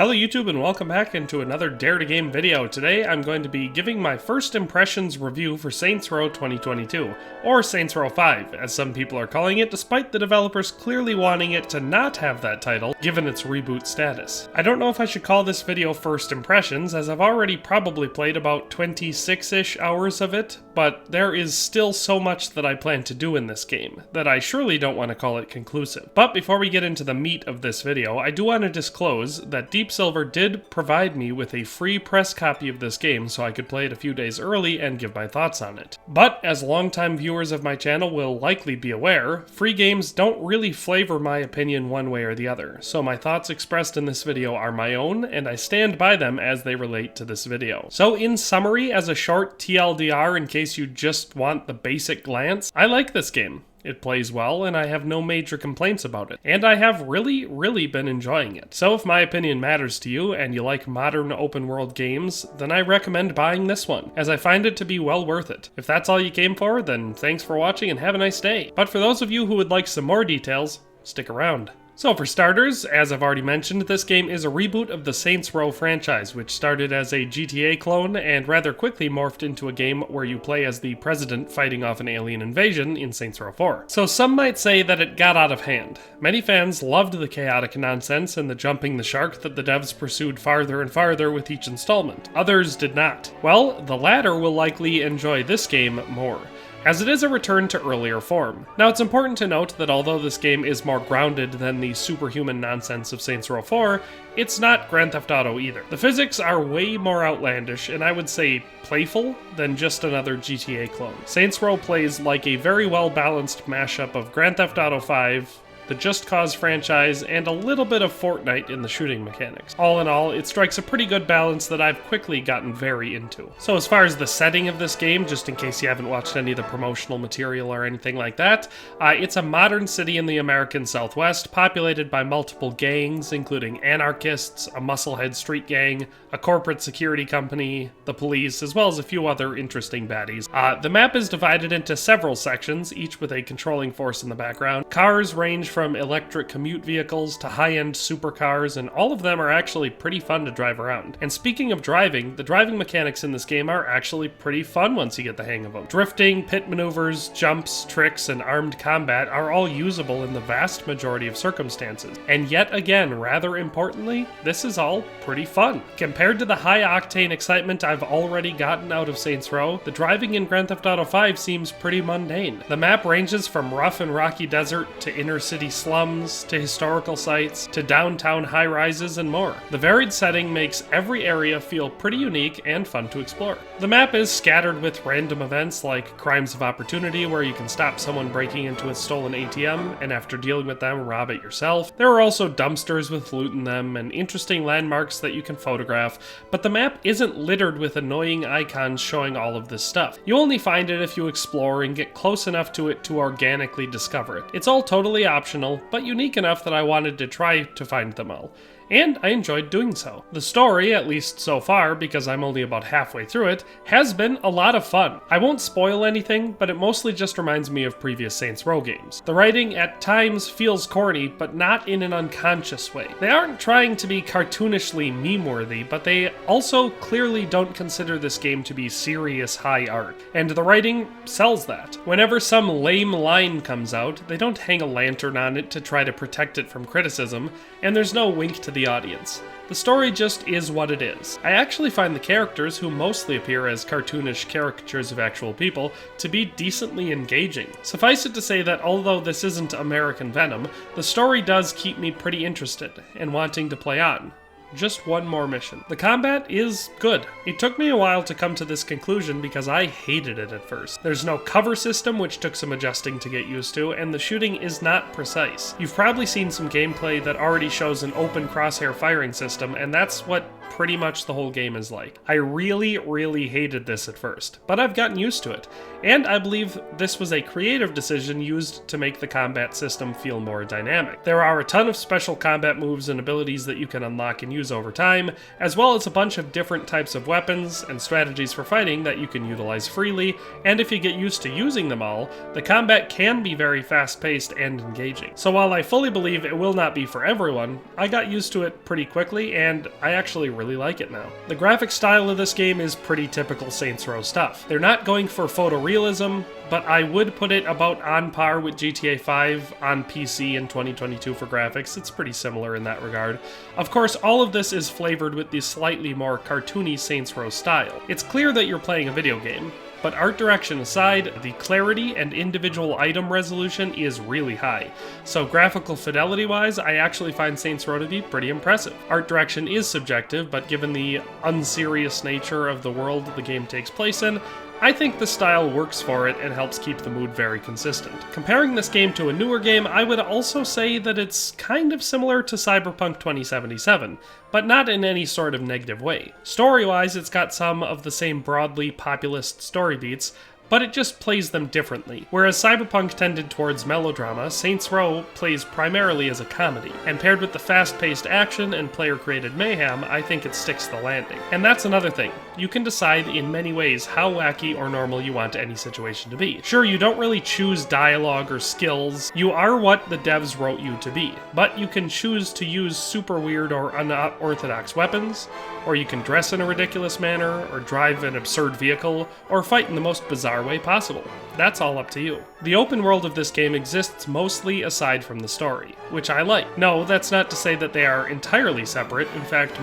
Hello YouTube and welcome back into another Dare to Game video. Today I'm going to be giving my first impressions review for Saints Row 2022, or Saints Row 5 as some people are calling it, despite the developers clearly wanting it to not have that title given its reboot status. I don't know if I should call this video first impressions, as I've already probably played about 26-ish hours of it, but there is still so much that I plan to do in this game that I surely don't want to call it conclusive. But before we get into the meat of this video, I do want to disclose that Deep Silver did provide me with a free press copy of this game so I could play it a few days early and give my thoughts on it. But as longtime viewers of my channel will likely be aware, free games don't really flavor my opinion one way or the other, so my thoughts expressed in this video are my own, and I stand by them as they relate to this video. So in summary, as a short TLDR in case you just want the basic glance, I like this game. It plays well, and I have no major complaints about it. And I have really been enjoying it. So if my opinion matters to you, and you like modern open-world games, then I recommend buying this one, as I find it to be well worth it. If that's all you came for, then thanks for watching and have a nice day. But for those of you who would like some more details, stick around. So for starters, as I've already mentioned, this game is a reboot of the Saints Row franchise, which started as a GTA clone and rather quickly morphed into a game where you play as the president fighting off an alien invasion in Saints Row 4. So some might say that it got out of hand. Many fans loved the chaotic nonsense and the jumping the shark that the devs pursued farther and farther with each installment. Others did not. Well, the latter will likely enjoy this game more, as it is a return to earlier form. Now it's important to note that although this game is more grounded than the superhuman nonsense of Saints Row 4, it's not Grand Theft Auto either. The physics are way more outlandish, and I would say playful, than just another GTA clone. Saints Row plays like a very well-balanced mashup of Grand Theft Auto 5, the Just Cause franchise, and a little bit of Fortnite in the shooting mechanics. All in all, it strikes a pretty good balance that I've quickly gotten very into. So as far as the setting of this game, just in case you haven't watched any of the promotional material or anything like that, it's a modern city in the American Southwest, populated by multiple gangs, including anarchists, a musclehead street gang, a corporate security company, the police, as well as a few other interesting baddies. The map is divided into several sections, each with a controlling force in the background. Cars range from electric commute vehicles to high-end supercars, and all of them are actually pretty fun to drive around. And speaking of driving, the driving mechanics in this game are actually pretty fun once you get the hang of them. Drifting, pit maneuvers, jumps, tricks, and armed combat are all usable in the vast majority of circumstances. And yet again, rather importantly, this is all pretty fun. Compared to the high-octane excitement I've already gotten out of Saints Row, the driving in Grand Theft Auto 5 seems pretty mundane. The map ranges from rough and rocky desert to inner city slums, to historical sites, to downtown high-rises, and more. The varied setting makes every area feel pretty unique and fun to explore. The map is scattered with random events like crimes of opportunity, where you can stop someone breaking into a stolen ATM, and after dealing with them, rob it yourself. There are also dumpsters with loot in them, and interesting landmarks that you can photograph, but the map isn't littered with annoying icons showing all of this stuff. You only find it if you explore and get close enough to it to organically discover it. It's all totally optional, but unique enough that I wanted to try to find them all. And I enjoyed doing so. The story, at least so far, because I'm only about halfway through it, has been a lot of fun. I won't spoil anything, but it mostly just reminds me of previous Saints Row games. The writing at times feels corny, but not in an unconscious way. They aren't trying to be cartoonishly meme-worthy, but they also clearly don't consider this game to be serious high art. And the writing sells that. Whenever some lame line comes out, they don't hang a lantern on it to try to protect it from criticism, and there's no wink to the audience. The story just is what it is. I actually find the characters, who mostly appear as cartoonish caricatures of actual people, to be decently engaging. Suffice it to say that although this isn't American Venom, the story does keep me pretty interested and wanting to play on. Just one more mission. The combat is good. It took me a while to come to this conclusion because I hated it at first. There's no cover system, which took some adjusting to get used to, and the shooting is not precise. You've probably seen some gameplay that already shows an open crosshair firing system, and that's what pretty much the whole game is like. I really hated this at first, but I've gotten used to it, and I believe this was a creative decision used to make the combat system feel more dynamic. There are a ton of special combat moves and abilities that you can unlock and use over time, as well as a bunch of different types of weapons and strategies for fighting that you can utilize freely, and if you get used to using them all, the combat can be very fast-paced and engaging. So while I fully believe it will not be for everyone, I got used to it pretty quickly, and I actually really like it now. The graphic style of this game is pretty typical Saints Row stuff. They're not going for photorealism, but I would put it about on par with GTA 5 on PC in 2022 for graphics. It's pretty similar in that regard. Of course, all of this is flavored with the slightly more cartoony Saints Row style. It's clear that you're playing a video game, but art direction aside, the clarity and individual item resolution is really high. So graphical fidelity wise, I actually find Saints Row to be pretty impressive. Art direction is subjective, but given the unserious nature of the world the game takes place in, I think the style works for it and helps keep the mood very consistent. Comparing this game to a newer game, I would also say that it's kind of similar to Cyberpunk 2077, but not in any sort of negative way. Story-wise, it's got some of the same broadly populist story beats, but it just plays them differently. Whereas Cyberpunk tended towards melodrama, Saints Row plays primarily as a comedy, and paired with the fast-paced action and player-created mayhem, I think it sticks the landing. And that's another thing. You can decide in many ways how wacky or normal you want any situation to be. Sure, you don't really choose dialogue or skills, you are what the devs wrote you to be, but you can choose to use super weird or unorthodox weapons, or you can dress in a ridiculous manner, or drive an absurd vehicle, or fight in the most bizarre way possible. That's all up to you. The open world of this game exists mostly aside from the story, which I like. No, that's not to say that they are entirely separate. In fact,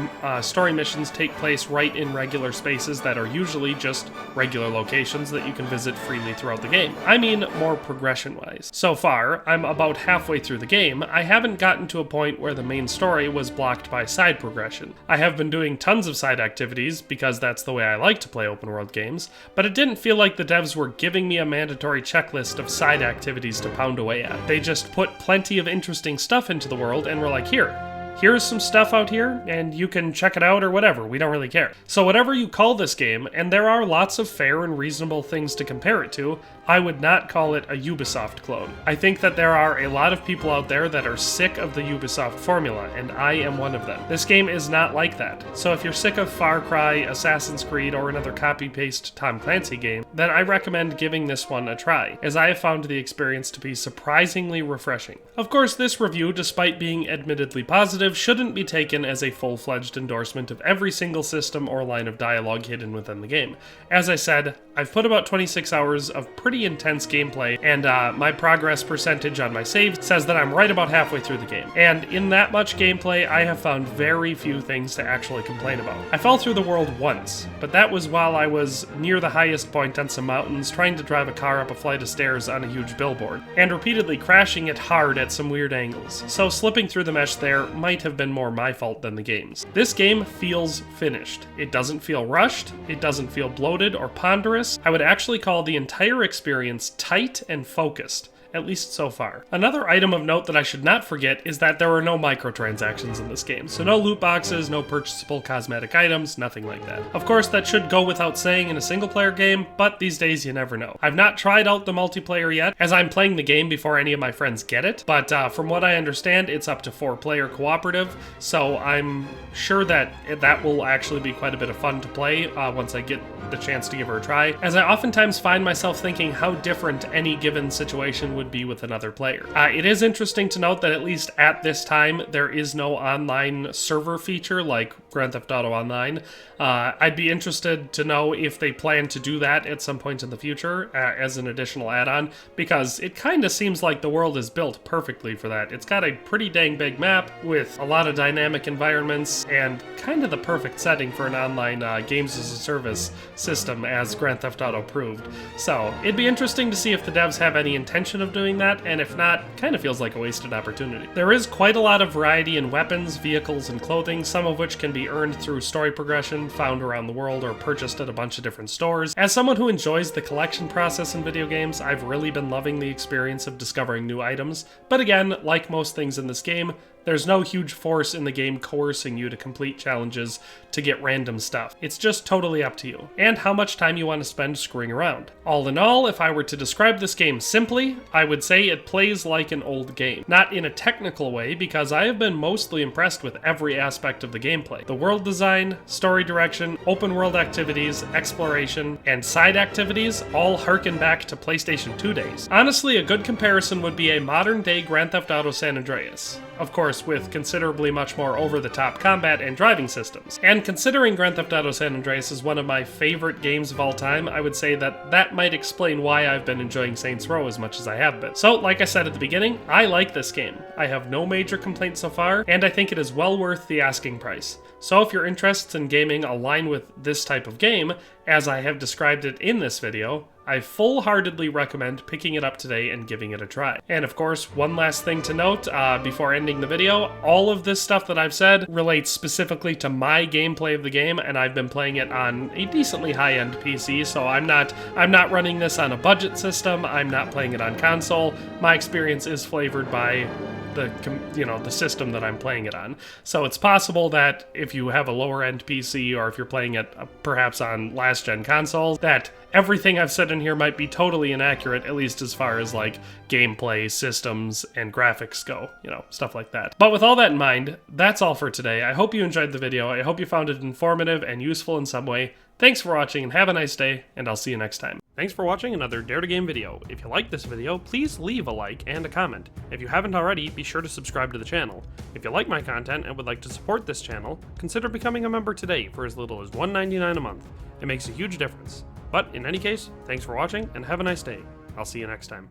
story missions take place right in regular spaces that are usually just regular locations that you can visit freely throughout the game. I mean more progression-wise. So far, I'm about halfway through the game. I haven't gotten to a point where the main story was blocked by side progression. I have been doing tons of side activities because that's the way I like to play open world games, but it didn't feel like the devs were giving me a mandatory checklist of side activities to pound away at. They just put plenty of interesting stuff into the world and were like, here's some stuff out here, and you can check it out or whatever, we don't really care. So whatever you call this game, and there are lots of fair and reasonable things to compare it to, I would not call it a Ubisoft clone. I think that there are a lot of people out there that are sick of the Ubisoft formula, and I am one of them. This game is not like that. So if you're sick of Far Cry, Assassin's Creed, or another copy-paste Tom Clancy game, then I recommend giving this one a try, as I have found the experience to be surprisingly refreshing. Of course, this review, despite being admittedly positive, shouldn't be taken as a full-fledged endorsement of every single system or line of dialogue hidden within the game. As I said, I've put about 26 hours of pretty intense gameplay, and my progress percentage on my save says that I'm right about halfway through the game. And in that much gameplay, I have found very few things to actually complain about. I fell through the world once, but that was while I was near the highest point on some mountains trying to drive a car up a flight of stairs on a huge billboard, and repeatedly crashing it hard at some weird angles. So slipping through the mesh there might have been more my fault than the game's. This game feels finished. It doesn't feel rushed, it doesn't feel bloated or ponderous. I would actually call the entire experience tight and focused, at least so far. Another item of note that I should not forget is that there are no microtransactions in this game, so no loot boxes, no purchasable cosmetic items, nothing like that. Of course, that should go without saying in a single-player game, but these days you never know. I've not tried out the multiplayer yet, as I'm playing the game before any of my friends get it, but from what I understand, it's up to 4-player cooperative, so I'm sure that that will actually be quite a bit of fun to play once I get the chance to give her a try, as I oftentimes find myself thinking how different any given situation would be with another player. It is interesting to note that at least at this time, there is no online server feature like Grand Theft Auto Online. I'd be interested to know if they plan to do that at some point in the future as an additional add-on, because it kind of seems like the world is built perfectly for that. It's got a pretty dang big map with a lot of dynamic environments and kind of the perfect setting for an online games as a service system, as Grand Theft Auto proved. So it'd be interesting to see if the devs have any intention of doing that, and if not, kind of feels like a wasted opportunity. There is quite a lot of variety in weapons, vehicles, and clothing, some of which can be earned through story progression, found around the world, or purchased at a bunch of different stores. As someone who enjoys the collection process in video games, I've really been loving the experience of discovering new items, but again, like most things in this game, There's no huge force in the game coercing you to complete challenges to get random stuff. It's just totally up to you, and how much time you want to spend screwing around. All in all, if I were to describe this game simply, I would say it plays like an old game. Not in a technical way, because I have been mostly impressed with every aspect of the gameplay. The world design, story direction, open world activities, exploration, and side activities all harken back to PlayStation 2 days. Honestly, a good comparison would be a modern day Grand Theft Auto San Andreas. Of course, with considerably much more over-the-top combat and driving systems. And considering Grand Theft Auto San Andreas is one of my favorite games of all time, I would say that might explain why I've been enjoying Saints Row as much as I have been. So, like I said at the beginning, I like this game. I have no major complaints so far, and I think it is well worth the asking price. So if your interests in gaming align with this type of game, as I have described it in this video, I full-heartedly recommend picking it up today and giving it a try. And of course, one last thing to note before ending the video, all of this stuff that I've said relates specifically to my gameplay of the game, and I've been playing it on a decently high-end PC, so I'm not running this on a budget system, I'm not playing it on console. My experience is flavored by the system that I'm playing it on. So it's possible that if you have a lower end PC or if you're playing it perhaps on last gen consoles, that everything I've said in here might be totally inaccurate, at least as far as like gameplay, systems, and graphics go, stuff like that. But with all that in mind, that's all for today. I hope you enjoyed the video. I hope you found it informative and useful in some way. Thanks for watching and have a nice day, and I'll see you next time. Thanks for watching another Dare to Game video. If you liked this video, please leave a like and a comment. If you haven't already, be sure to subscribe to the channel. If you like my content and would like to support this channel, consider becoming a member today for as little as $1.99 a month. It makes a huge difference. But in any case, thanks for watching and have a nice day. I'll see you next time.